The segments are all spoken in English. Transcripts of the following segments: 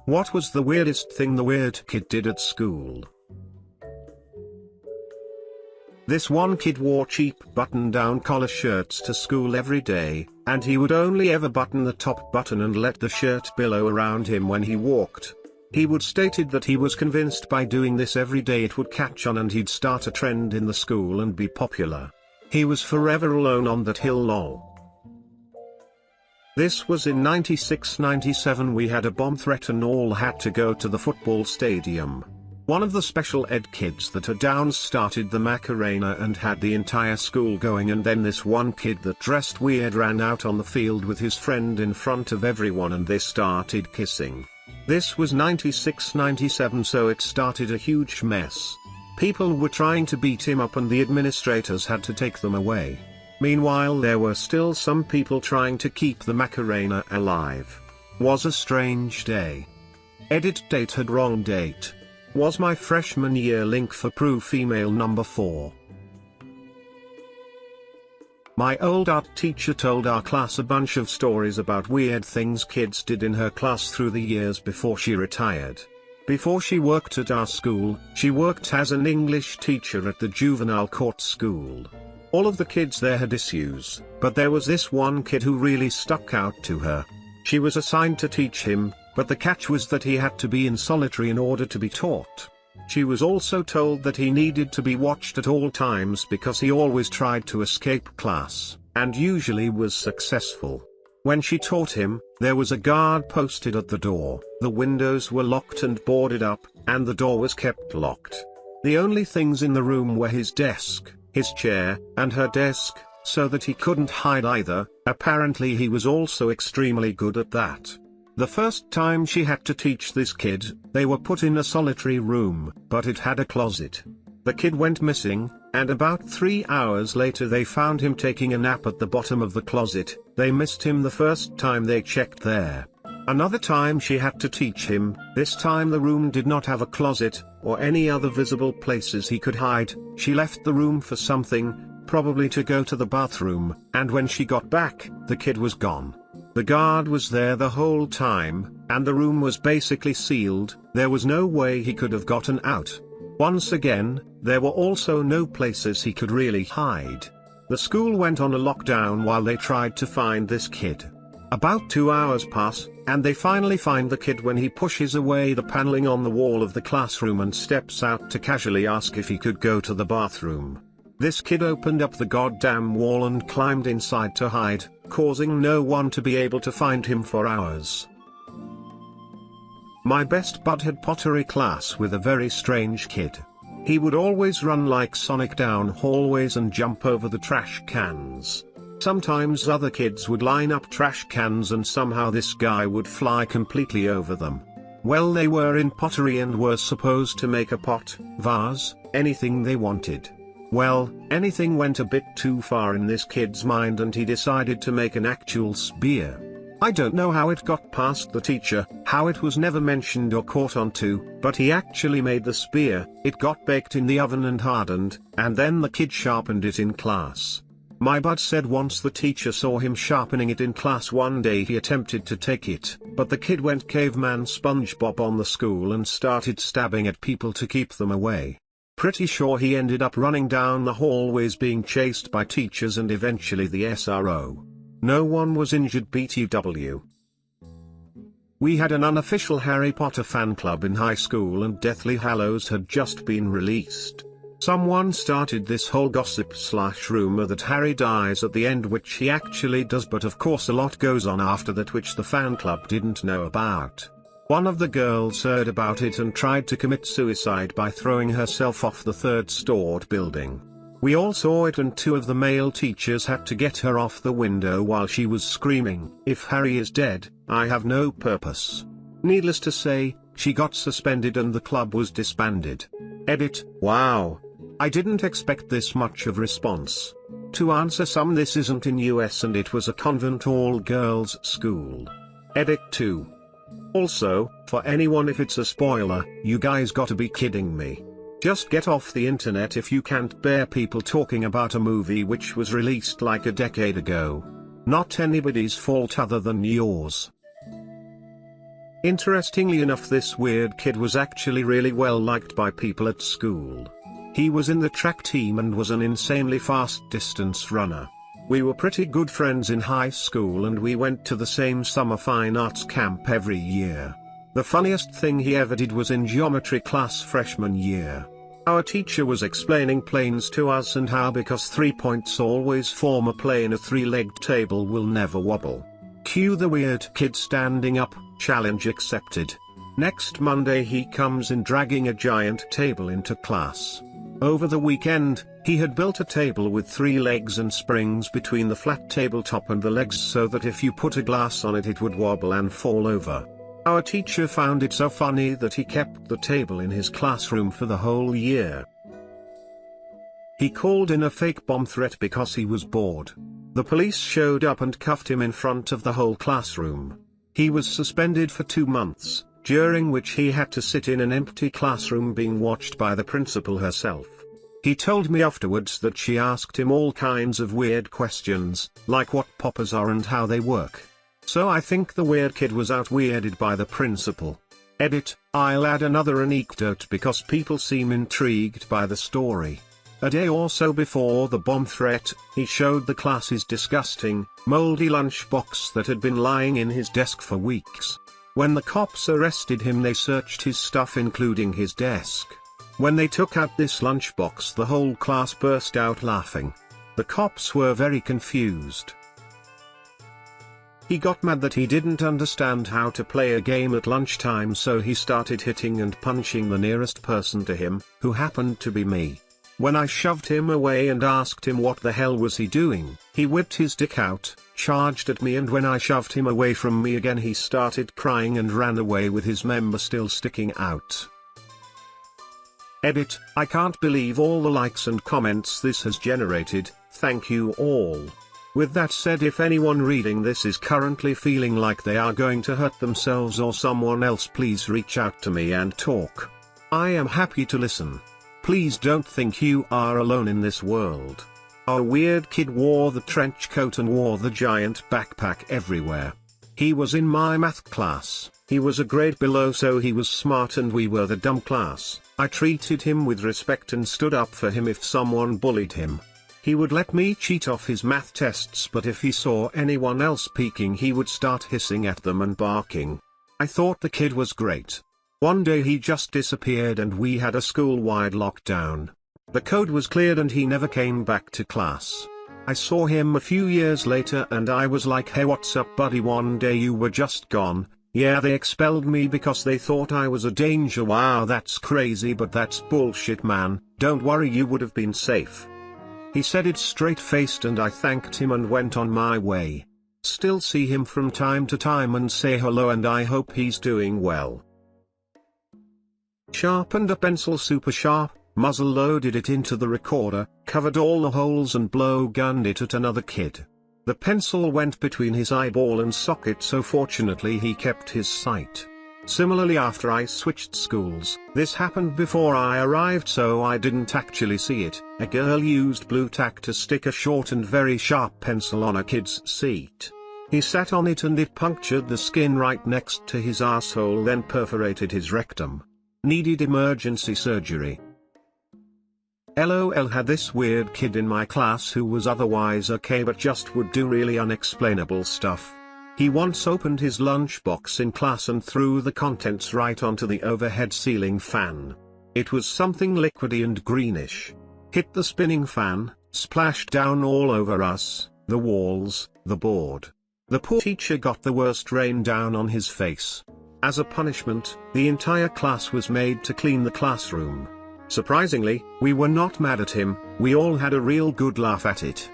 What was the weirdest thing the weird kid did at school? This one kid wore cheap button-down collar shirts to school every day, and he would only ever button the top button and let the shirt billow around him when he walked. He would stated that he was convinced by doing this every day it would catch on and he'd start a trend in the school and be popular. He was forever alone on that hill lol. This was in 96-97. We had a bomb threat and all had to go to the football stadium. One of the special ed kids that had down started the Macarena and had the entire school going, and then this one kid that dressed weird ran out on the field with his friend in front of everyone and they started kissing. This was 96-97, so it started a huge mess. People were trying to beat him up and the administrators had to take them away. Meanwhile there were still some people trying to keep the Macarena alive. Was a strange day. Edit date had wrong date. Was my freshman year. Link for proof. Email number 4. My old art teacher told our class a bunch of stories about weird things kids did in her class through the years before she retired. Before she worked at our school, she worked as an English teacher at the juvenile court school. All of the kids there had issues, but there was this one kid who really stuck out to her. She was assigned to teach him, but the catch was that he had to be in solitary in order to be taught. She was also told that he needed to be watched at all times because he always tried to escape class, and usually was successful. When she taught him, there was a guard posted at the door, the windows were locked and boarded up, and the door was kept locked. The only things in the room were his desk, his chair, and her desk, so that he couldn't hide either. Apparently he was also extremely good at that. The first time she had to teach this kid, they were put in a solitary room, but it had a closet. The kid went missing, and about 3 hours later they found him taking a nap at the bottom of the closet. They missed him the first time they checked there. Another time she had to teach him, this time the room did not have a closet, or any other visible places he could hide. She left the room for something, probably to go to the bathroom, and when she got back, the kid was gone. The guard was there the whole time, and the room was basically sealed. There was no way he could have gotten out. Once again, there were also no places he could really hide. The school went on a lockdown while they tried to find this kid. About 2 hours pass, and they finally find the kid when he pushes away the paneling on the wall of the classroom and steps out to casually ask if he could go to the bathroom. This kid opened up the goddamn wall and climbed inside to hide, causing no one to be able to find him for hours. My best bud had pottery class with a very strange kid. He would always run like Sonic down hallways and jump over the trash cans. Sometimes other kids would line up trash cans and somehow this guy would fly completely over them. Well, they were in pottery and were supposed to make a pot, vase, anything they wanted. Well, anything went a bit too far in this kid's mind and he decided to make an actual spear. I don't know how it got past the teacher, how it was never mentioned or caught onto, but he actually made the spear. It got baked in the oven and hardened, and then the kid sharpened it in class. My bud said once the teacher saw him sharpening it in class one day he attempted to take it, but the kid went caveman SpongeBob on the school and started stabbing at people to keep them away. Pretty sure he ended up running down the hallways being chased by teachers and eventually the SRO. No one was injured. BTW. We had an unofficial Harry Potter fan club in high school and Deathly Hallows had just been released. Someone started this whole gossip/rumor that Harry dies at the end, which he actually does, but of course a lot goes on after that which the fan club didn't know about. One of the girls heard about it and tried to commit suicide by throwing herself off the third-story building. We all saw it and 2 of the male teachers had to get her off the window while she was screaming, "If Harry is dead, I have no purpose." Needless to say, she got suspended and the club was disbanded. Edit. Wow. I didn't expect this much of response. To answer some, this isn't in US and it was a convent all-girls school. Edit 2. Also, for anyone if it's a spoiler, you guys gotta be kidding me. Just get off the internet if you can't bear people talking about a movie which was released like a decade ago. Not anybody's fault other than yours. Interestingly enough, this weird kid was actually really well liked by people at school. He was in the track team and was an insanely fast distance runner. We were pretty good friends in high school and we went to the same summer fine arts camp every year. The funniest thing he ever did was in geometry class freshman year. Our teacher was explaining planes to us and how because 3 points always form a plane, a three-legged table will never wobble. Cue the weird kid standing up, challenge accepted. Next Monday he comes in dragging a giant table into class. Over the weekend, he had built a table with 3 legs and springs between the flat tabletop and the legs so that if you put a glass on it it would wobble and fall over. Our teacher found it so funny that he kept the table in his classroom for the whole year. He called in a fake bomb threat because he was bored. The police showed up and cuffed him in front of the whole classroom. He was suspended for 2 months, during which he had to sit in an empty classroom being watched by the principal herself. He told me afterwards that she asked him all kinds of weird questions, like what poppers are and how they work. So I think the weird kid was out-weirded by the principal. Edit, I'll add another anecdote because people seem intrigued by the story. A day or so before the bomb threat, he showed the class his disgusting, moldy lunchbox that had been lying in his desk for weeks. When the cops arrested him they searched his stuff including his desk. When they took out this lunchbox the whole class burst out laughing. The cops were very confused. He got mad that he didn't understand how to play a game at lunchtime, so he started hitting and punching the nearest person to him, who happened to be me. When I shoved him away and asked him what the hell was he doing, he whipped his dick out, charged at me, and when I shoved him away from me again he started crying and ran away with his member still sticking out. Edit, I can't believe all the likes and comments this has generated, thank you all. With that said, if anyone reading this is currently feeling like they are going to hurt themselves or someone else, please reach out to me and talk. I am happy to listen. Please don't think you are alone in this world. Our weird kid wore the trench coat and wore the giant backpack everywhere. He was in my math class. He was a grade below, so he was smart and we were the dumb class. I treated him with respect and stood up for him if someone bullied him. He would let me cheat off his math tests, but if he saw anyone else peeking he would start hissing at them and barking. I thought the kid was great. One day he just disappeared and we had a school-wide lockdown. The code was cleared and he never came back to class. I saw him a few years later and I was like, hey, what's up buddy, one day you were just gone. Yeah, they expelled me because they thought I was a danger. Wow, that's crazy, but that's bullshit, man. Don't worry, you would have been safe. He said it straight-faced and I thanked him and went on my way. Still see him from time to time and say hello and I hope he's doing well. Sharpened a pencil super sharp, muzzle loaded it into the recorder, covered all the holes and blow gunned it at another kid. The pencil went between his eyeball and socket, so fortunately he kept his sight. Similarly, after I switched schools, this happened before I arrived so I didn't actually see it. A girl used blue tack to stick a short and very sharp pencil on a kid's seat. He sat on it and it punctured the skin right next to his asshole, then perforated his rectum. Needed emergency surgery. LOL, had this weird kid in my class who was otherwise okay but just would do really unexplainable stuff. He once opened his lunchbox in class and threw the contents right onto the overhead ceiling fan. It was something liquidy and greenish. Hit the spinning fan, splashed down all over us, the walls, the board. The poor teacher got the worst rain down on his face. As a punishment, the entire class was made to clean the classroom. Surprisingly, we were not mad at him, we all had a real good laugh at it.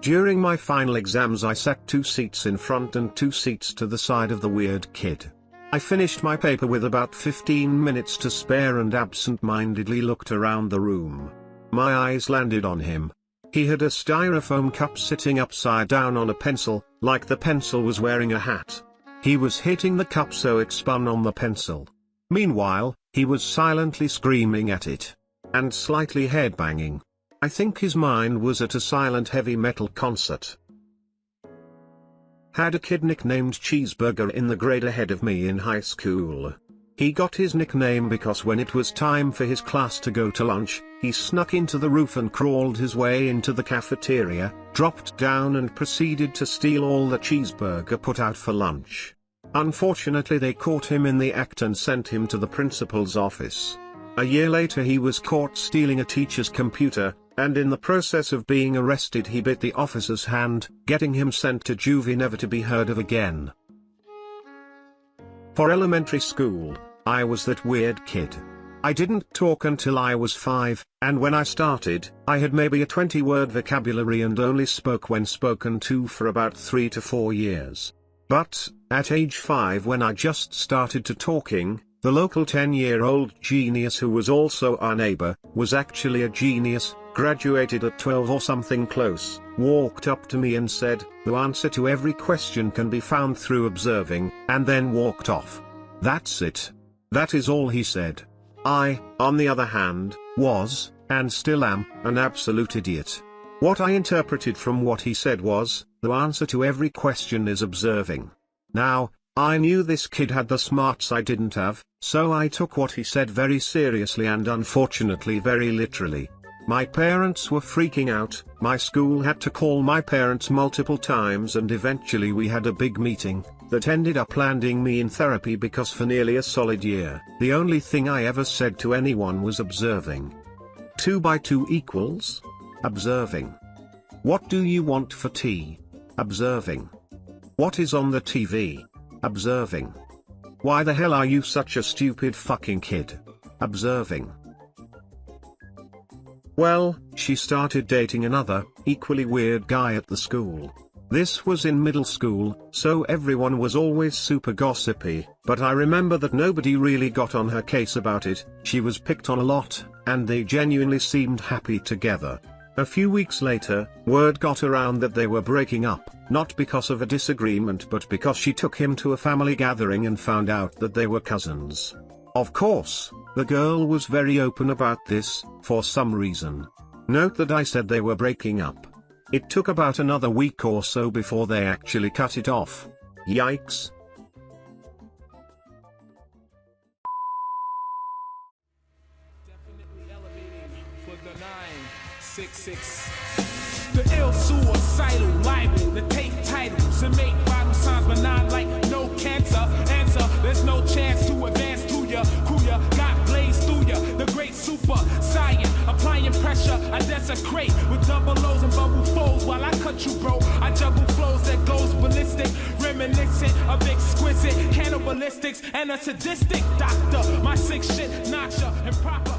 During my final exams I sat 2 seats in front and 2 seats to the side of the weird kid. I finished my paper with about 15 minutes to spare and absent-mindedly looked around the room. My eyes landed on him. He had a styrofoam cup sitting upside down on a pencil, like the pencil was wearing a hat. He was hitting the cup so it spun on the pencil. Meanwhile, he was silently screaming at it. And slightly headbanging. I think his mind was at a silent heavy metal concert. had a kid nicknamed Cheeseburger in the grade ahead of me in high school. He got his nickname because when it was time for his class to go to lunch, he snuck into the roof and crawled his way into the cafeteria, dropped down and proceeded to steal all the cheeseburger put out for lunch. Unfortunately, they caught him in the act and sent him to the principal's office. A year later he was caught stealing a teacher's computer, and in the process of being arrested he bit the officer's hand, getting him sent to juvie never to be heard of again. For elementary school, I was that weird kid. I didn't talk until I was 5, and when I started, I had maybe a 20-word vocabulary and only spoke when spoken to for about 3 to 4 years. But, at age 5 when I just started to talking, the local 10-year-old genius who was also our neighbor, was actually a genius, graduated at 12 or something close, walked up to me and said, "The answer to every question can be found through observing," and then walked off. That's it. That is all he said. I, on the other hand, was, and still am, an absolute idiot. What I interpreted from what he said was, the answer to every question is observing. Now, I knew this kid had the smarts I didn't have, so I took what he said very seriously and unfortunately very literally. My parents were freaking out, my school had to call my parents multiple times, and eventually we had a big meeting that ended up landing me in therapy because for nearly a solid year, the only thing I ever said to anyone was observing. 2 by 2 equals? Observing. What do you want for tea? Observing. What is on the TV? Observing. Why the hell are you such a stupid fucking kid? Observing. Well, she started dating another, equally weird guy at the school. This was in middle school, so everyone was always super gossipy, but I remember that nobody really got on her case about it. She was picked on a lot, and they genuinely seemed happy together. A few weeks later, word got around that they were breaking up, not because of a disagreement but because she took him to a family gathering and found out that they were cousins. Of course, the girl was very open about this, for some reason. Note that I said they were breaking up. It took about another week or so before they actually cut it off. Yikes. Definitely elevating for the 966. The ill suicidal liable to take titles and make vital signs, but not like no cancer. Answer, there's no chance to advance to ya. Kuya got blazed through ya. The great super science, applying pressure. I desecrate with double O's and bubble folds while I cut you, bro. I juggle flows that goes ballistic, reminiscent of exquisite cannibalistics and a sadistic doctor. My sick shit knocks ya improper.